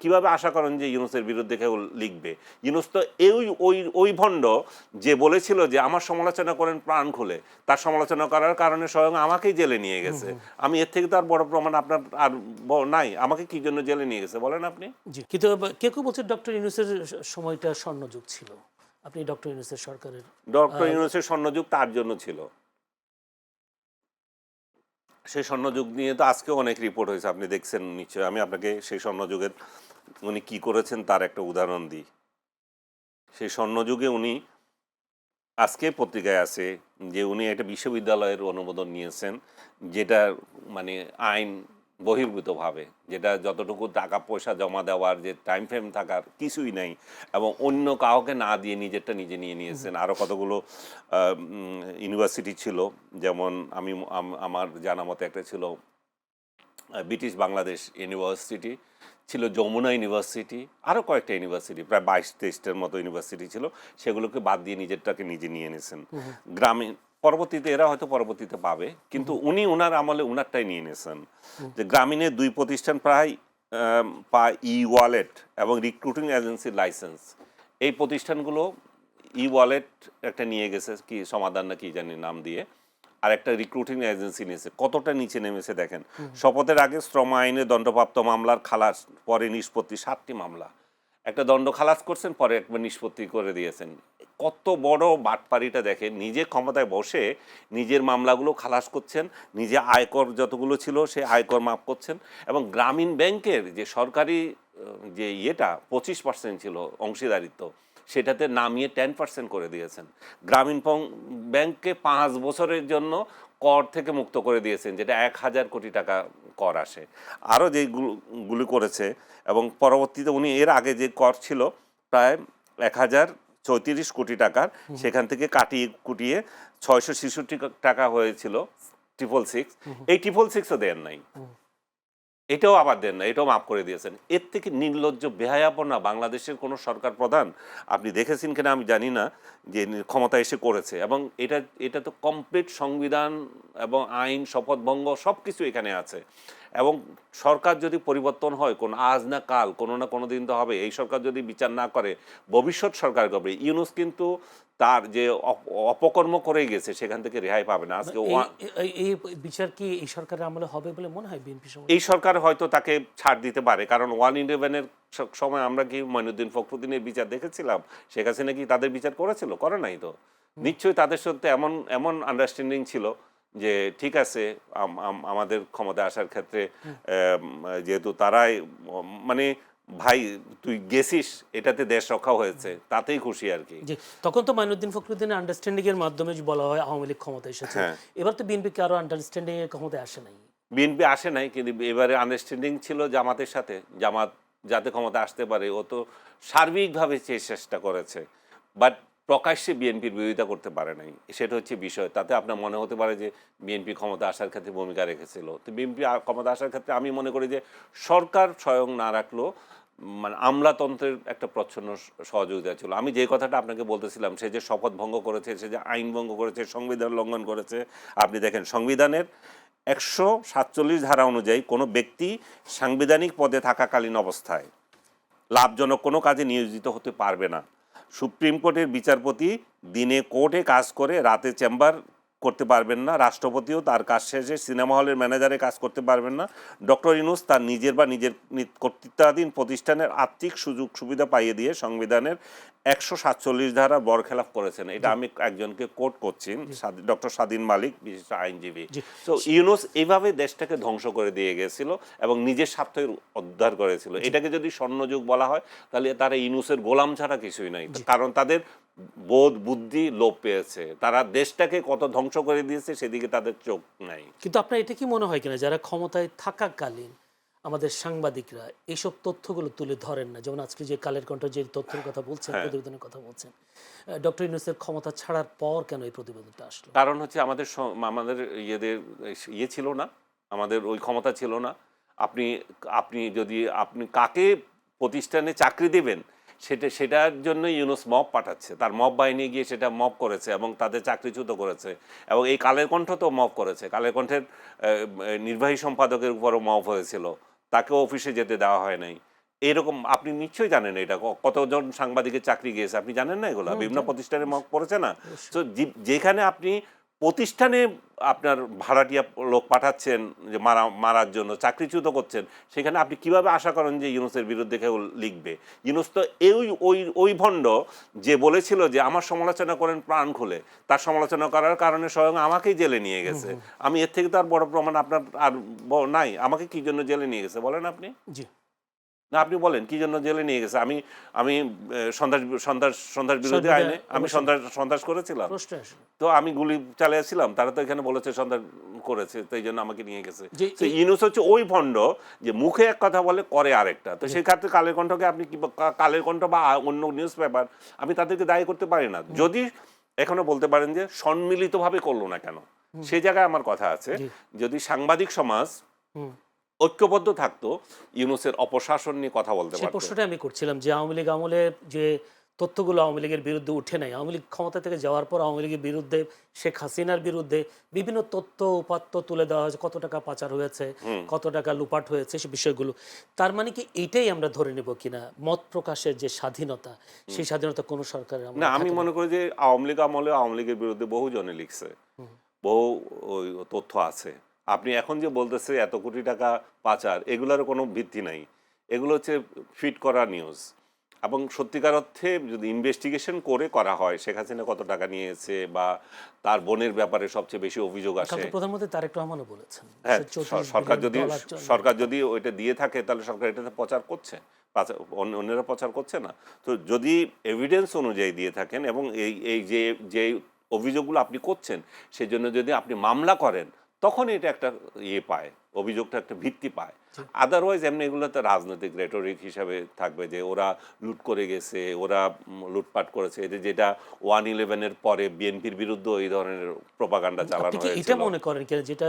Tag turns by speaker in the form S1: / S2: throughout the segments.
S1: কিভাবে আশা করেন যে ইউনূসের বিরুদ্ধে কেউ লিখবে? ইউনূস তো ওই ভণ্ড যে বলেছিল যে আমার সমালোচনা করেন প্রাণ খুলে, তার সমালোচনা করার কারণে স্বয়ং আমাকেই জেলে নিয়ে গেছে। আমি এর থেকে তো আর বড় প্রমাণ আপনার আর নাই। আমাকে কি জন্য জেলে নিয়ে গেছে বলেন আপনি?
S2: জি, কিন্তু কেউ কেউ বলছে ডক্টর ইউনূসের সময়টা স্বর্ণযুগ ছিল। আপনি ডক্টর ইউনূসের সরকারের
S1: ডক্টর ইউনূসের স্বর্ণযুগ তার জন্য ছিল। সেই স্বর্ণযুগ নিয়ে তো আজকেও অনেক রিপোর্ট হয়েছে, আপনি দেখছেন নিশ্চয়ই। আমি আপনাকে সেই স্বর্ণযুগের উনি কি করেছেন তার একটা উদাহরণ দিই। সেই স্বর্ণযুগে উনি, আজকে পত্রিকায় আছে যে উনি একটা বিশ্ববিদ্যালয়ের অনুমোদন নিয়েছেন, যেটা মানে আইন বহির্ভূতভাবে, যেটা যতটুকু টাকা পয়সা জমা দেওয়ার যে টাইম ফ্রেম থাকার কিছুই নাই, এবং অন্য কাউকে না দিয়ে নিজেরটা নিজে নিয়ে নিয়েছেন। আরও কতগুলো ইউনিভার্সিটি ছিল, যেমন আমার জানা মতে একটা ছিল ব্রিটিশ বাংলাদেশ ইউনিভার্সিটি, ছিল যমুনা ইউনিভার্সিটি, আরও কয়েকটা ইউনিভার্সিটি, প্রায় 22-23টার মতো ইউনিভার্সিটি ছিল। সেগুলোকে বাদ দিয়ে নিজেরটাকে নিজে নিয়ে নিয়েছেন। গ্রামীণ পরবর্তীতে এরা হয়তো পরবর্তীতে পাবে, কিন্তু উনি ওনার আমলে ওনারটাই নিয়ে নিয়েছেন। যে গ্রামীণের 2 প্রতিষ্ঠান প্রায় ই ওয়ালেট এবং রিক্রুটিং এজেন্সির লাইসেন্স, এই প্রতিষ্ঠানগুলো ই ওয়ালেট একটা নিয়ে গেছে, কি সমাধান না কি জানি নাম দিয়ে, আর একটা রিক্রুটিং এজেন্সি নিয়েছে। কতটা নিচে নেমেছে দেখেন। শপথের আগে শ্রম আইনে দণ্ডপ্রাপ্ত মামলার খালাস, পরে নিষ্পত্তি, 7টি মামলা। একটা দণ্ড খালাস করছেন, পরে একবার নিষ্পত্তি করে দিয়েছেন। কত বড় বাটপাড়িটা দেখেন। নিজে ক্ষমতায় বসে নিজের মামলাগুলো খালাস করছেন, নিজে আয়কর যতগুলো ছিল সে আয়কর মাফ করছেন, এবং গ্রামীণ ব্যাংকের যে সরকারি যে 25% ছিল অংশীদারিত্ব, সেটাতে নামিয়ে 10% করে দিয়েছেন। গ্রামীণ ব্যাংককে 5 বছরের জন্য কর থেকে মুক্ত করে দিয়েছেন, যেটা 1000 কোটি টাকা কর আসে। আরও যেগুলি করেছে, এবং পরবর্তীতে উনি এর আগে যে কর ছিল প্রায় 1034 কোটি টাকার, সেখান থেকে কাটিয়ে কুটিয়ে 666 টাকা হয়েছিল 666। এই 666ও দেন নাই, এটাও আবার দেন না, এটাও মাফ করে দিয়েছেন। এর থেকে নির্লজ্জ বেহায়াপনা বাংলাদেশের কোনো সরকার প্রধান আপনি দেখেছেন কিনা আমি জানি না, যে ক্ষমতা এসে করেছে। এবং এটা তো কমপ্লিট সংবিধান এবং আইন, শপথভঙ্গ সব কিছু এখানে আছে। এবং সরকার যদি পরিবর্তন হয়, কোন আজ না কাল, কোনো না কোনো দিন তো হবে। এই সরকার যদি বিচার না করে, ভবিষ্যৎ সরকার করবে। ইউনূস কিন্তু তার যে অপকর্ম করে গেছে সেখান থেকে রেহাই পাবে না। আজকে
S2: এই বিচার কি এই সরকারের আমলে হবে বলে মনে হয় বিএনপি সময়?
S1: এই সরকার হয়তো তাকে ছাড় দিতে পারে, কারণ 1/11-এর সময় আমরা কি মঈনুদ্দিন ফখরুদ্দিনের বিচার দেখেছিলাম? শেখ হাসিনা কি তাদের বিচার করেছিল? করে নাই তো। নিশ্চয়ই তাদের সাথে এমন আন্ডারস্ট্যান্ডিং ছিল যে ঠিক আছে, আমাদের ক্ষমতা আসার ক্ষেত্রে যেহেতু তারাই মানে ভাই তুই গেছিস, এটাতে দেশ রক্ষা হয়েছে, তাতেই খুশি আর কি।
S2: জি, তখন তো মঈনুদ্দিন ফখরুদ্দিনের আন্ডারস্ট্যান্ডিং এর মাধ্যমে বলা হয় আওয়ামী লীগ ক্ষমতা এসেছে।
S1: হ্যাঁ,
S2: এবার তো বিএনপি কি আরো আন্ডারস্ট্যান্ডিং এর ক্ষমতায় আসে নাই?
S1: বিএনপি আসে নাই, কিন্তু এবারে আন্ডারস্ট্যান্ডিং ছিল জামাতের সাথে। জামাত যাতে ক্ষমতা আসতে পারে, ও তো সার্বিকভাবে চেষ্টা করেছে, বাট প্রকাশ্যে বিএনপির বিরোধিতা করতে পারে নাই। সেটা হচ্ছে বিষয়। তাতে আপনার মনে হতে পারে যে বিএনপি ক্ষমতা আসার ক্ষেত্রে ভূমিকা রেখেছিল। তো বিএনপি ক্ষমতা আসার ক্ষেত্রে আমি মনে করি যে সরকার স্বয়ং না রাখলেও মানে আমলাতন্ত্রের একটা প্রচ্ছন্ন সহযোগিতা ছিল। আমি যে কথাটা আপনাকে বলতেছিলাম, সে যে শপথ ভঙ্গ করেছে, সে যে আইন ভঙ্গ করেছে, সংবিধান লঙ্ঘন করেছে। আপনি দেখেন সংবিধানের 147 ধারা অনুযায়ী কোনো ব্যক্তি সাংবিধানিক পদে থাকাকালীন অবস্থায় লাভজনক কোনো কাজে নিয়োজিত হতে পারবে না। সুপ্রিম কোর্টের বিচারপতি দিনে কোর্টে কাজ করে রাতে চেম্বার করতে পারবেন না। রাষ্ট্রপতিও তার কাজ শেষে সিনেমা হলের ম্যানেজারে কাজ করতে পারবেন না। ডক্টর ইউনূস তার নিজের বা নিজের কর্তৃত্বাধীন প্রতিষ্ঠানের আর্থিক সুযোগ সুবিধা পাইয়ে দিয়ে সংবিধানের 147 ধারা বরখেলাপ করেছেন। এটা আমি একজনকে কোট করছি, ডক্টর স্বাধীন মালিক, বিশিষ্ট আইনজীবী। তো ইউনূস এইভাবে দেশটাকে ধ্বংস করে দিয়ে গেছিল এবং নিজের স্বার্থের উদ্ধার করেছিল। এটাকে যদি স্বর্ণযুগ বলা হয়, তাহলে তারা ইউনূসের গোলাম ছাড়া কিছুই নাই। কারণ তাদের বোধ বুদ্ধি লোপ পেয়েছে, তারা দেশটাকে কত ধ্বংস করে দিয়েছে সেদিকে তাদের চোখ নাই।
S2: কিন্তু আপনার এটা কি মনে হয় কিনা, যারা ক্ষমতায় থাকাকালীন আমাদের সাংবাদিকরা এইসব তথ্যগুলো তুলে ধরেন না, যেমন আজকে যে কালের কণ্ঠ যে তথ্যের কথা বলছেন, প্রতিবেদনের কথা বলছেন, ডক্টর ইউনূসের ক্ষমতা ছাড়ার পর কেন এই প্রতিবেদনটা আসলো?
S1: কারণ হচ্ছে আমাদের ইয়েদের ইয়ে ছিল না, আমাদের ওই ক্ষমতা ছিল না। আপনি আপনি কাকে প্রতিষ্ঠানে চাকরি দেবেন, সেটার জন্য ইউনূস মব পাঠাচ্ছে। তার মব বাহিনী গিয়ে সেটা মব করেছে এবং তাদের চাকরিচ্যুত করেছে। এবং এই কালের কণ্ঠ তো মব করেছে। কালের কণ্ঠের নির্বাহী সম্পাদকের উপরও মব হয়েছিল, তাকেও অফিসে যেতে দেওয়া হয় নাই। এরকম আপনি নিশ্চয়ই জানেন এটা কতজন সাংবাদিকের চাকরি গিয়েছে আপনি জানেন না এগুলো বিভিন্ন প্রতিষ্ঠানে পড়েছে না। তো যেখানে আপনি প্রতিষ্ঠানে আপনার ভাড়াটিয়া লোক পাঠাচ্ছেন যে মারার জন্য চাকরিচ্যুত করছেন, সেখানে আপনি কিভাবে আশা করেন যে ইউনূসের বিরুদ্ধে কেউ লিখবে? ইউনূস তো ওই ভণ্ড যে বলেছিল যে আমার সমালোচনা করেন প্রাণ খুলে, তার সমালোচনা করার কারণে স্বয়ং আমাকেই জেলে নিয়ে গেছে। আমি এর থেকে তো আর বড় প্রমাণ আপনার আর নাই। আমাকে কি জন্য জেলে নিয়ে গেছে বলেন আপনি?
S2: জি
S1: না আপনি বলেন কি জন্য জেলে নিয়ে গেছে? আমি আমি সন্ত্রাস বিরোধী আইনে আমি সন্ত্রাস করেছিলাম। তো আমি গুলি চালিয়েছিলাম, তারা তো এখানে বলেছে সন্ত্রাস করেছে, তো এই জন্য আমাকে নিয়ে গেছে। তো ইউনূস হচ্ছে ওই ভণ্ড যে মুখে এক কথা বলে করে আরেকটা। তো সেই ক্ষেত্রে কালের কণ্ঠকে আপনি কি কালের কণ্ঠ বা অন্য নিউজ পেপার আমি তাদেরকে দায়ী করতে পারি না। যদি এখনো বলতে পারেন যে সম্মিলিতভাবে করলো না কেন, সেই জায়গায় আমার কথা আছে। যদি সাংবাদিক সমাজ ঐক্যবদ্ধ থাকতো, ইউনূসের অপশাসন নিয়ে কথা বলতে পারতো।
S2: সেই প্রশ্নটা আমি করছিলাম যে আওয়ামী লীগ আমলে যে তথ্যগুলো আওয়ামী লীগের বিরুদ্ধে উঠে নাই, আওয়ামী লীগ ক্ষমতা থেকে যাওয়ার পর আওয়ামী লীগের বিরুদ্ধে, শেখ হাসিনার বিরুদ্ধে বিভিন্ন তথ্য উপাত্ত তুলে দেওয়া হয়েছে, কত টাকা পাচার হয়েছে, কত টাকা লুপাট হয়েছে, সে বিষয়গুলো। তার মানে কি এইটাই আমরা ধরে নেব কিনা মত প্রকাশের যে স্বাধীনতা, সেই স্বাধীনতা কোনো সরকারের
S1: না? আমি মনে করি যে আওয়ামী লীগ আমলে আওয়ামী লীগের বিরুদ্ধে বহু জনে লিখছে, বহু ওই তথ্য আছে। আপনি এখন যে বলতেছে এত কোটি টাকা পাচার, এগুলোর কোনো ভিত্তি নাই। এগুলো হচ্ছে ফিট করা নিউজ। এবং সত্যিকার অর্থে যদি ইনভেস্টিগেশন করে করা হয় শেখ হাসিনা কত টাকা নিয়েছে বা তার বোনের ব্যাপারে সবচেয়ে বেশি অভিযোগ আসে।
S2: প্রধানমন্ত্রী তারেক রহমানও বলেছেন,
S1: হ্যাঁ, সরকার যদি ওইটা দিয়ে থাকে তাহলে সরকার এটাতে প্রচার করছে, অন্যরা প্রচার করছে না। তো যদি এভিডেন্স অনুযায়ী দিয়ে থাকেন এবং এই যে অভিযোগগুলো আপনি করছেন সেজন্য যদি আপনি মামলা করেন, তখন এটা একটা পায়, অভিযোগটা একটা ভিত্তি পায়। আদারওয়াইজ এমনি এগুলো তো রাজনৈতিক রেটরিক হিসাবে থাকবে যে ওরা লুট করে গেছে, ওরা লুটপাট করেছে। যেটা 1/11-এর পরে বিএনপির বিরুদ্ধে এই ধরনের প্রপাগান্ডা চালানো হয়েছে।
S2: এটা মনে করেন কি যেটা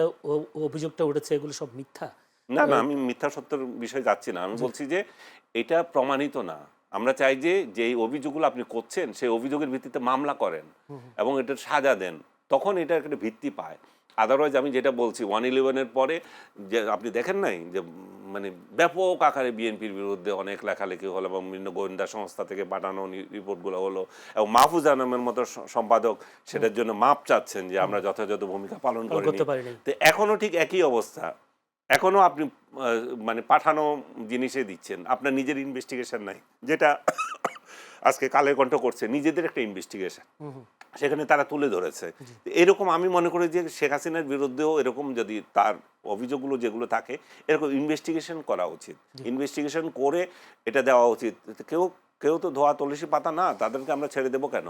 S2: অভিযোগটা উঠেছে এগুলো সব মিথ্যা?
S1: না, আমি মিথ্যা সত্যের বিষয়ে যাচ্ছি না। আমি বলছি যে এটা প্রমাণিত না। আমরা চাই যে যেই অভিযোগগুলো আপনি করছেন সেই অভিযোগের ভিত্তিতে মামলা করেন এবং এটার সাজা দেন, তখন এটা একটা ভিত্তি পায়। আদারওয়াইজ আমি যেটা বলছি 1/11-এর পরে যে আপনি দেখেন নাই যে মানে ব্যাপক আকারে বিএনপির বিরুদ্ধে অনেক লেখালেখি হলো এবং বিভিন্ন গোয়েন্দা সংস্থা থেকে পাঠানো রিপোর্টগুলো হলো এবং মাহফুজ আনামের মতো সম্পাদক সেটার জন্য মাপ চাচ্ছেন যে আমরা যথাযথ ভূমিকা পালন করিনি। তো এখনো ঠিক একই অবস্থা। এখনো আপনি মানে পাঠানো জিনিসে দিচ্ছেন, আপনার নিজের ইনভেস্টিগেশন নাই। যেটা আজকে কালের কণ্ঠ করছে নিজেদের একটা ইনভেস্টিগেশন, সেখানে তারা তুলে ধরেছে। এরকম আমি মনে করি যে শেখ হাসিনার বিরুদ্ধেও এরকম যদি তার অভিযোগগুলো যেগুলো থাকে এরকম ইনভেস্টিগেশন করা উচিত, ইনভেস্টিগেশন করে এটা দেওয়া উচিত। কেউ তো ধোয়া তুলসী পাতা না, তাদেরকে আমরা ছেড়ে দেবো কেন?